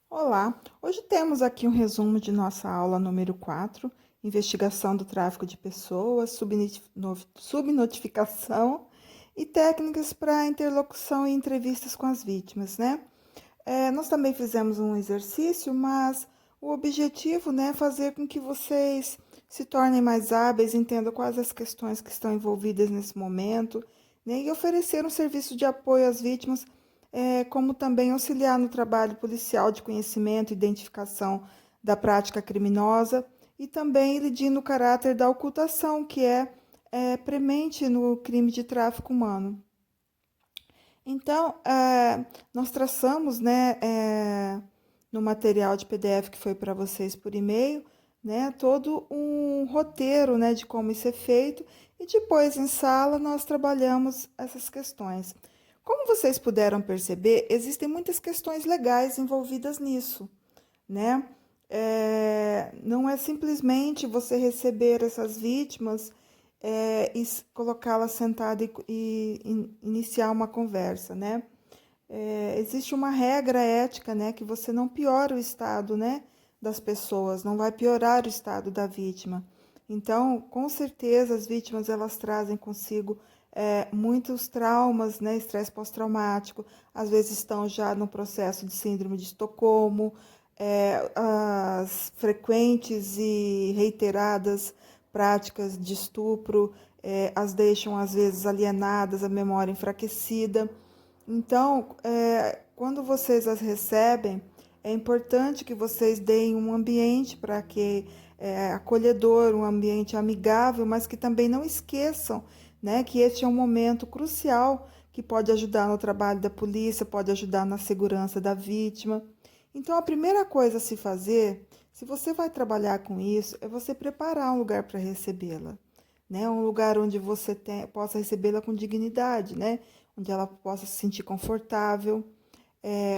Olá, hoje temos aqui um resumo de nossa aula número 4, investigação do tráfico de pessoas, subnotificação e técnicas para interlocução e entrevistas com as vítimas, né? Nós também fizemos um exercício, mas o objetivo, né, é fazer com que vocês se tornem mais hábeis, entendam quais as questões que estão envolvidas nesse momento, né, e oferecer um serviço de apoio às vítimas, como também auxiliar no trabalho policial de conhecimento e identificação da prática criminosa e também incidir no caráter da ocultação, que é premente no crime de tráfico humano. Então, nós traçamos, né, no material de PDF que foi para vocês por e-mail, né, todo um roteiro, né, de como isso é feito e depois em sala nós trabalhamos essas questões. Como vocês puderam perceber, existem muitas questões legais envolvidas nisso, né? Não é simplesmente você receber essas vítimas e colocá-las sentada e iniciar uma conversa, né? Existe uma regra ética, né, que você não piora o estado, né, das pessoas, não vai piorar o estado da vítima. Então, com certeza, as vítimas elas trazem consigo muitos traumas, né, estresse pós-traumático, às vezes estão já no processo de síndrome de Estocolmo, as frequentes e reiteradas práticas de estupro as deixam às vezes alienadas, a memória enfraquecida. Então, quando vocês as recebem, é importante que vocês deem um ambiente para que acolhedor, um ambiente amigável, mas que também não esqueçam, né, que este é um momento crucial que pode ajudar no trabalho da polícia, pode ajudar na segurança da vítima. Então, a primeira coisa a se fazer, se você vai trabalhar com isso, é você preparar um lugar para recebê-la, né? Um lugar onde você possa recebê-la com dignidade, né? Onde ela possa se sentir confortável,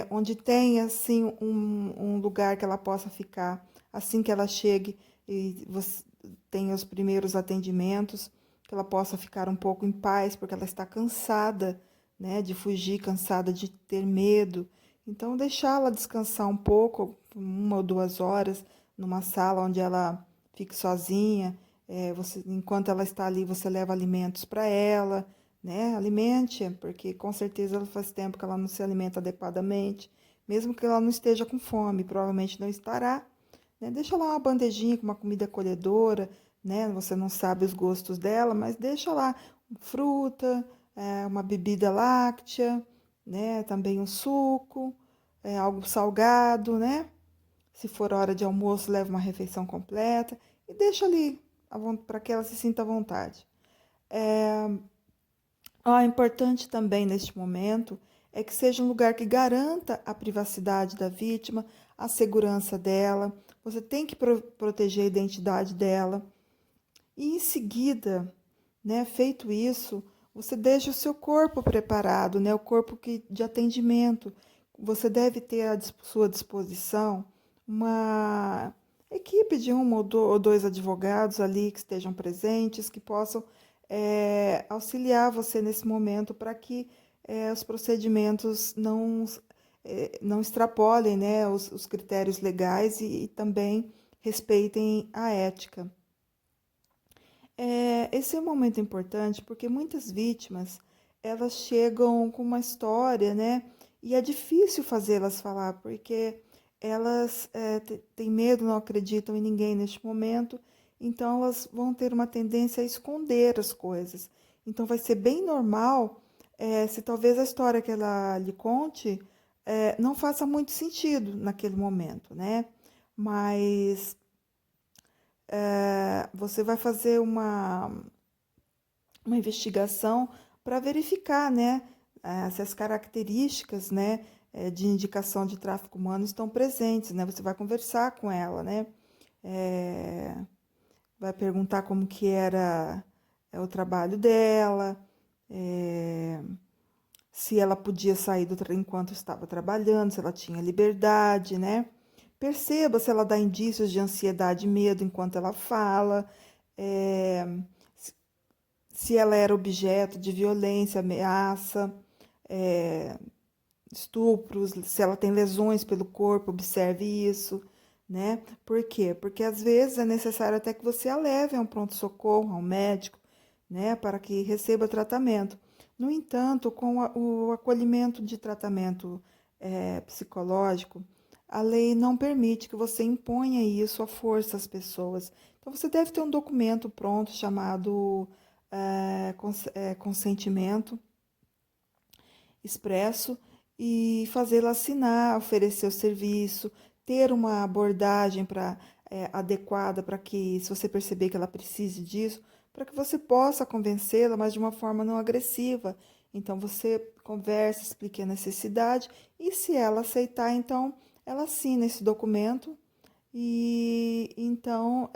onde tenha assim um lugar que ela possa ficar assim que ela chegue e você tenha os primeiros atendimentos, que ela possa ficar um pouco em paz, porque ela está cansada, né, de fugir, cansada de ter medo. Então, deixá-la descansar um pouco, 1 ou 2 horas, numa sala onde ela fique sozinha. Enquanto ela está ali, você leva alimentos para ela, né? Alimente, porque com certeza ela faz tempo que ela não se alimenta adequadamente, mesmo que ela não esteja com fome, provavelmente não estará, né? Deixa lá uma bandejinha com uma comida acolhedora, né? Você não sabe os gostos dela, mas deixa lá fruta, uma bebida láctea, né? Também um suco, algo salgado, né? Se for hora de almoço, leva uma refeição completa e deixa ali para que ela se sinta à vontade. Importante também neste momento é que seja um lugar que garanta a privacidade da vítima, a segurança dela. Você tem que proteger a identidade dela. E em seguida, né, feito isso, você deixa o seu corpo preparado, né, o corpo de atendimento. Você deve ter à sua disposição uma equipe de 1 ou 2 advogados ali que estejam presentes, que possam auxiliar você nesse momento para que os procedimentos não extrapolem, né, os critérios legais e também respeitem a ética. Esse é um momento importante porque muitas vítimas elas chegam com uma história, né? E é difícil fazê-las falar porque elas têm medo, não acreditam em ninguém neste momento, então elas vão ter uma tendência a esconder as coisas. Então vai ser bem normal se talvez a história que ela lhe conte não faça muito sentido naquele momento, né? Mas você vai fazer uma investigação para verificar, né, se as características, né, de indicação de tráfico humano estão presentes, né? Você vai conversar com ela, né? É, vai perguntar como que era o trabalho dela, é, se ela podia sair enquanto estava trabalhando, se ela tinha liberdade, né? Perceba se ela dá indícios de ansiedade e medo enquanto ela fala, é, se ela era objeto de violência, ameaça, estupros, se ela tem lesões pelo corpo, observe isso, né? Por quê? Porque às vezes é necessário até que você a leve a um pronto-socorro, a um médico, né, para que receba tratamento. No entanto, com o acolhimento de tratamento psicológico, a lei não permite que você imponha isso à força às pessoas. Então, você deve ter um documento pronto chamado consentimento expresso e fazê-la assinar, oferecer o serviço, ter uma abordagem adequada para que, se você perceber que ela precise disso, para que você possa convencê-la, mas de uma forma não agressiva. Então, você conversa, explique a necessidade e, se ela aceitar, então, ela assina esse documento e então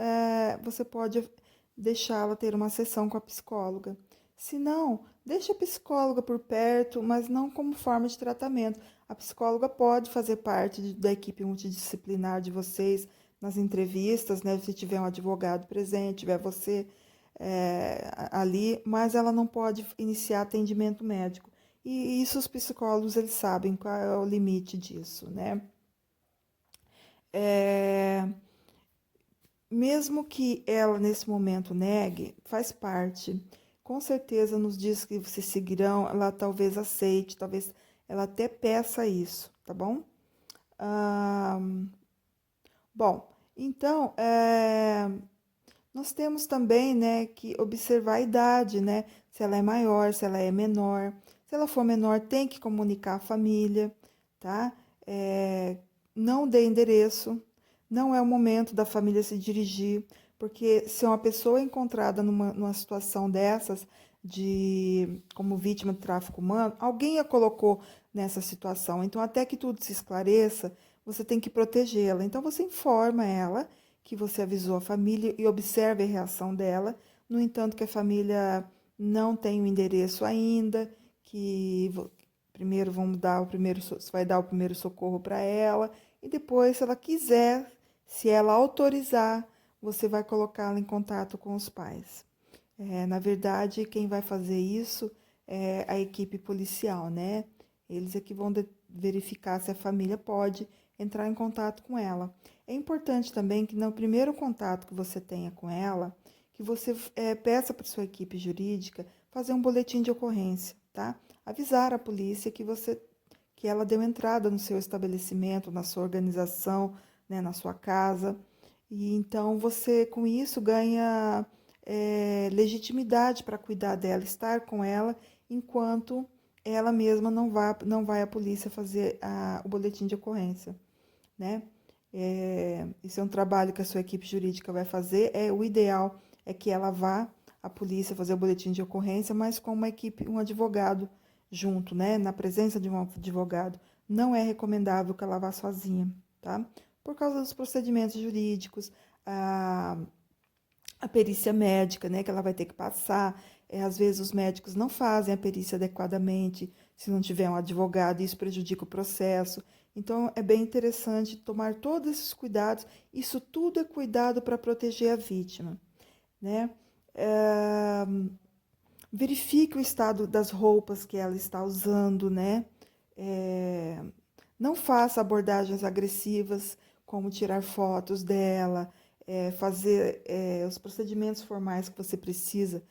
você pode deixá-la ter uma sessão com a psicóloga. Se não, deixe a psicóloga por perto, mas não como forma de tratamento. A psicóloga pode fazer parte da equipe multidisciplinar de vocês nas entrevistas, né? Se tiver um advogado presente, tiver você ali, mas ela não pode iniciar atendimento médico. E isso os psicólogos eles sabem qual é o limite disso, né? É, mesmo que ela nesse momento negue, faz parte. Com certeza nos dias que vocês seguirão, ela talvez aceite, talvez ela até peça isso, tá bom? Ah, bom, então, nós temos também, né, que observar a idade, né? Se ela é maior, se ela é menor. Se ela for menor, tem que comunicar à família, tá? Não dê endereço, não é o momento da família se dirigir, porque se uma pessoa é encontrada numa situação dessas, como vítima de tráfico humano, alguém a colocou nessa situação. Então, até que tudo se esclareça, você tem que protegê-la. Então, você informa ela que você avisou a família e observe a reação dela. No entanto, que a família não tem o endereço ainda, que primeiro vamos dar você vai dar o primeiro socorro para ela e depois, se ela quiser, se ela autorizar, você vai colocá-la em contato com os pais. Na verdade, quem vai fazer isso é a equipe policial, né? Eles é que vão verificar se a família pode entrar em contato com ela. É importante também que no primeiro contato que você tenha com ela, que você peça para sua equipe jurídica fazer um boletim de ocorrência, tá? Avisar a polícia que ela deu entrada no seu estabelecimento, na sua organização, né, na sua casa. E então você, com isso, ganha legitimidade para cuidar dela, estar com ela, enquanto ela mesma não vai à polícia fazer o boletim de ocorrência, né? Isso é um trabalho que a sua equipe jurídica vai fazer. O ideal é que ela vá à polícia fazer o boletim de ocorrência, mas com uma equipe, um advogado junto, né? Na presença de um advogado. Não é recomendável que ela vá sozinha, tá? Por causa dos procedimentos jurídicos, a perícia médica, né, que ela vai ter que passar. Às vezes os médicos não fazem a perícia adequadamente, se não tiver um advogado, isso prejudica o processo. Então, é bem interessante tomar todos esses cuidados. Isso tudo é cuidado para proteger a vítima, né? Verifique o estado das roupas que ela está usando, né? Não faça abordagens agressivas, como tirar fotos dela, fazer os procedimentos formais que você precisa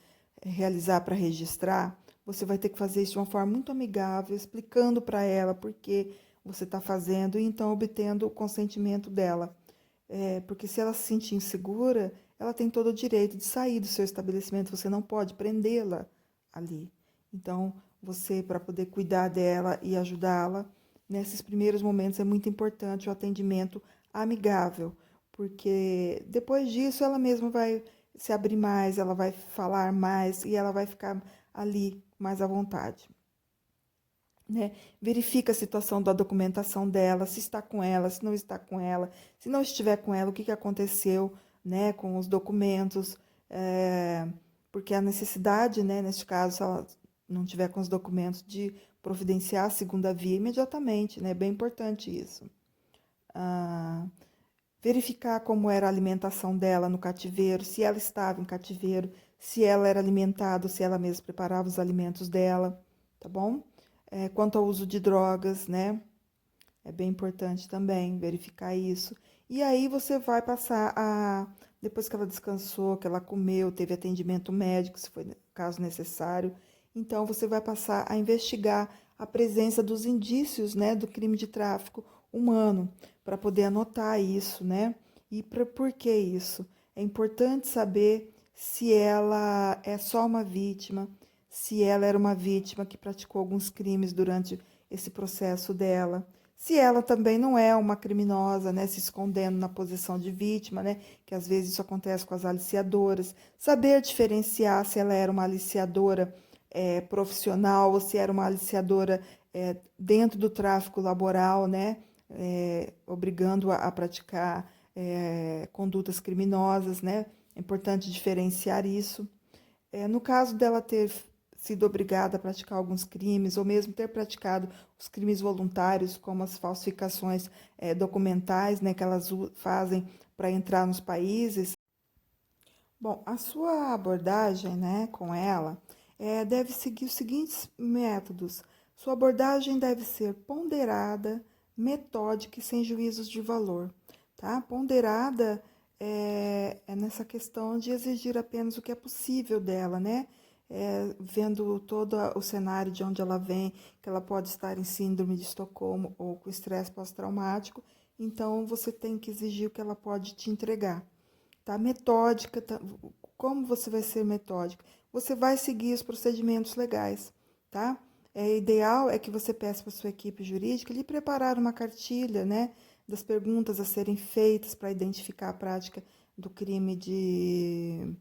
realizar para registrar. Você vai ter que fazer isso de uma forma muito amigável, explicando para ela por que você está fazendo e então obtendo o consentimento dela. Porque se ela se sentir insegura, ela tem todo o direito de sair do seu estabelecimento, você não pode prendê-la ali. Então, você, para poder cuidar dela e ajudá-la, nesses primeiros momentos é muito importante o atendimento amigável, porque depois disso ela mesma vai se abrir mais, ela vai falar mais e ela vai ficar ali mais à vontade, né? Verifica a situação da documentação dela, se está com ela, se não está com ela, se não estiver com ela, o que aconteceu, né, com os documentos, porque a necessidade, né, neste caso, se ela não tiver com os documentos, de providenciar a segunda via imediatamente, né, é bem importante isso. Verificar como era a alimentação dela no cativeiro, se ela estava em cativeiro, se ela era alimentada, se ela mesma preparava os alimentos dela, tá bom? quanto ao uso de drogas, né? É bem importante também verificar isso. E aí você vai passar depois que ela descansou, que ela comeu, teve atendimento médico, se for caso necessário, então você vai passar a investigar a presença dos indícios, né, do crime de tráfico humano, para poder anotar isso, né? E por que isso? É importante saber se ela é só uma vítima, se ela era uma vítima que praticou alguns crimes durante esse processo dela, se ela também não é uma criminosa, né, se escondendo na posição de vítima, né, que às vezes isso acontece com as aliciadoras, saber diferenciar se ela era uma aliciadora profissional ou se era uma aliciadora dentro do tráfico laboral, né, obrigando a praticar condutas criminosas, né, é importante diferenciar isso. No caso dela ter sido obrigada a praticar alguns crimes, ou mesmo ter praticado os crimes voluntários, como as falsificações documentais, né, que elas fazem para entrar nos países. Bom, a sua abordagem, né, com ela deve seguir os seguintes métodos. Sua abordagem deve ser ponderada, metódica e sem juízos de valor. Tá? Ponderada é nessa questão de exigir apenas o que é possível dela, né? Vendo todo o cenário de onde ela vem, que ela pode estar em síndrome de Estocolmo ou com estresse pós-traumático, então você tem que exigir o que ela pode te entregar. Tá? Metódica, tá? Como você vai ser metódica? Você vai seguir os procedimentos legais, tá? Ideal é que você peça para sua equipe jurídica lhe preparar uma cartilha, né, das perguntas a serem feitas para identificar a prática do crime de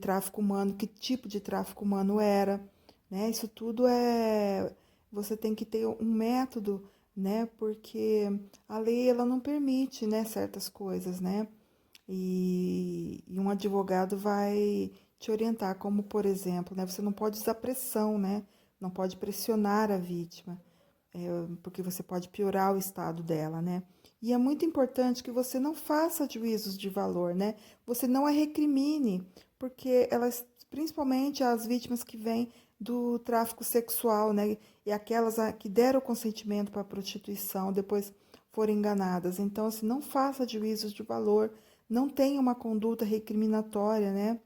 tráfico humano, que tipo de tráfico humano era, né? Isso tudo você tem que ter um método, né? Porque a lei ela não permite, né, certas coisas, né? E um advogado vai te orientar, como por exemplo, né, você não pode usar pressão, né? Não pode pressionar a vítima, porque você pode piorar o estado dela, né? E é muito importante que você não faça juízos de valor, né? Você não a recrimine, porque elas, principalmente as vítimas que vêm do tráfico sexual, né? E aquelas que deram consentimento para a prostituição, depois foram enganadas. Então, assim, não faça juízos de valor, não tenha uma conduta recriminatória, né?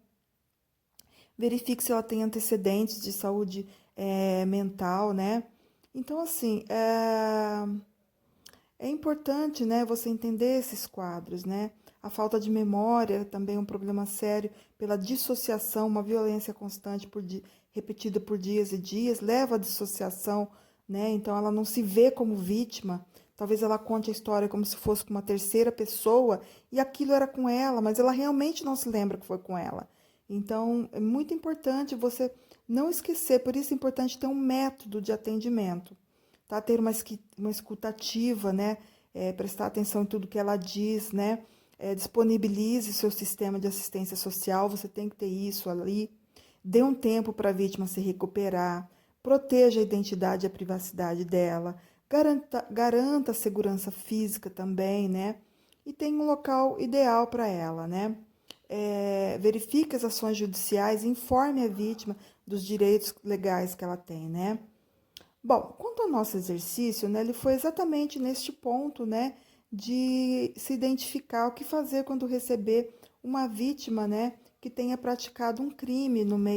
Verifique se ela tem antecedentes de saúde mental, né? Então, assim, é importante, né, você entender esses quadros, né? A falta de memória também é um problema sério pela dissociação, uma violência constante repetida por dias e dias, leva à dissociação, né? Então ela não se vê como vítima. Talvez ela conte a história como se fosse com uma terceira pessoa e aquilo era com ela, mas ela realmente não se lembra que foi com ela. Então é muito importante você não esquecer, por isso é importante ter um método de atendimento, tá? Ter uma escuta ativa, né? Prestar atenção em tudo que ela diz, né? Disponibilize seu sistema de assistência social, você tem que ter isso ali. Dê um tempo para a vítima se recuperar, proteja a identidade e a privacidade dela, garanta a segurança física também, né? E tem um local ideal para ela, né? Verifique as ações judiciais, informe a vítima dos direitos legais que ela tem, né? Bom, quanto ao nosso exercício, né, ele foi exatamente neste ponto, né, de se identificar o que fazer quando receber uma vítima, né, que tenha praticado um crime no meio